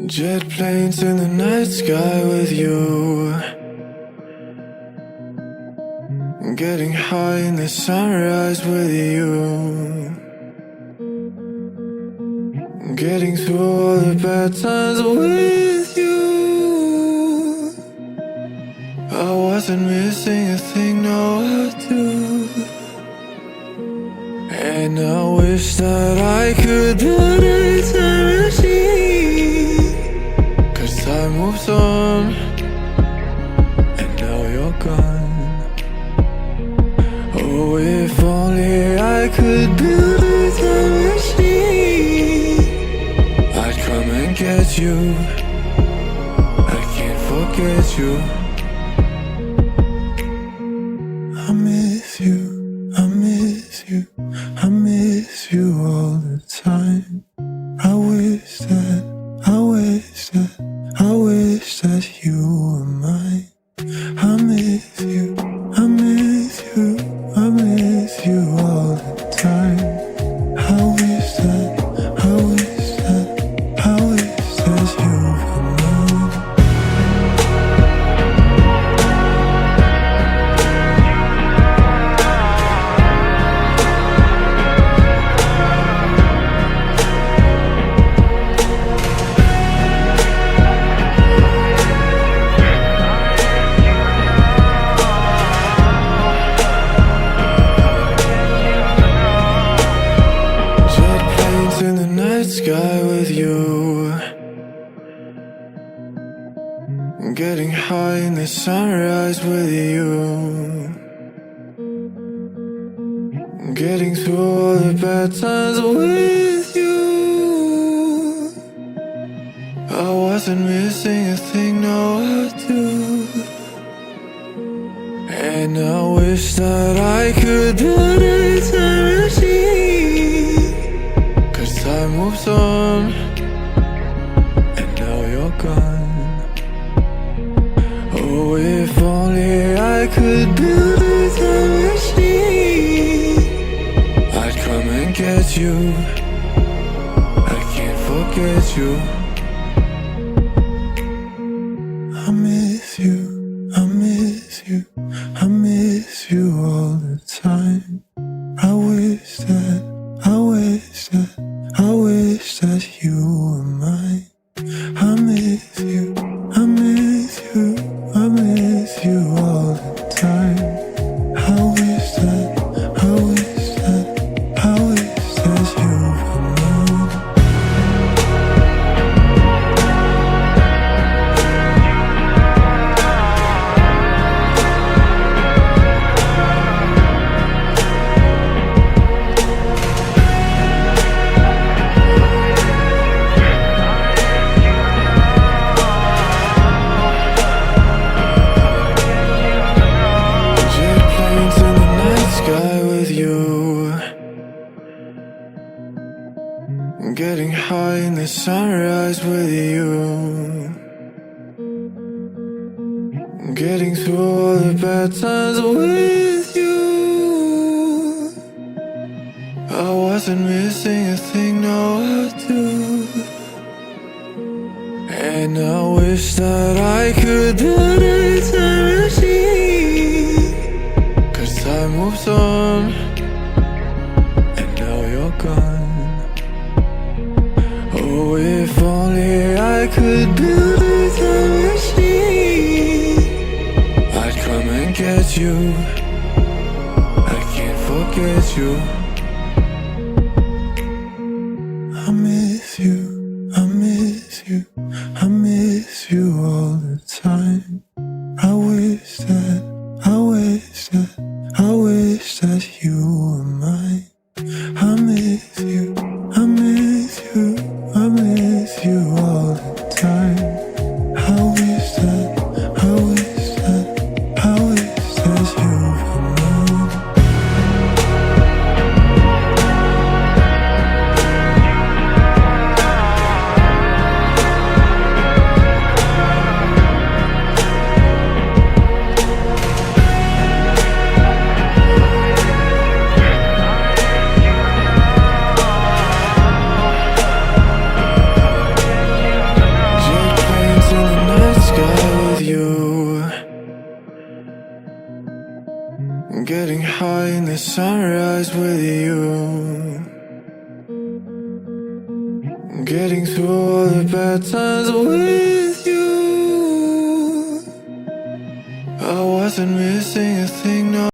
Jet planes in the night sky with you, getting high in the sunrise with you, getting through all the bad times with you. I wasn't missing a thing, no I do. And I wish that I could build a time machine, 'cause time moves on, and now you're gone. Oh, if only I could build a time machine, I'd come and get you. I can't forget you. I miss you, I miss you, I miss you all the time. I wish that, I wish that, I wish that you were mine. I miss you, I miss you, I miss you all the time. I wish that, I wish that, I wish that you were mine. In the night sky with you, getting high in the sunrise with you, getting through all the bad times with you. I wasn't missing a thing, no I do. And I wish that I could build a time machine, 'cause time moves on, and now you're gone. Oh, if only I could build a time machine, I'd come and get you. I can't forget you. I miss you, I miss you, I miss you all the time. I wish that, I wish that, I wish that you were mine. I miss you, I miss you, I miss you all the time. I wish that, I wish that, I wish that you were mine. Getting high in the sunrise with you, getting through all the bad times with you. I wasn't missing a thing, no I do. And I wish that I could build a time machine, 'cause time moves on, and now you're gone. Oh, if only I could build a time machine, I'd come and get you. I can't forget you. I miss you, I miss you, I miss you all the time. I wish that, I wish that, I wish that you were mine. I miss you, I miss you, I miss you all the time. I wish that, I wish that, I wish that you were mine. Getting high in the sunrise with you. Getting through all the bad times with you. I wasn't missing a thing.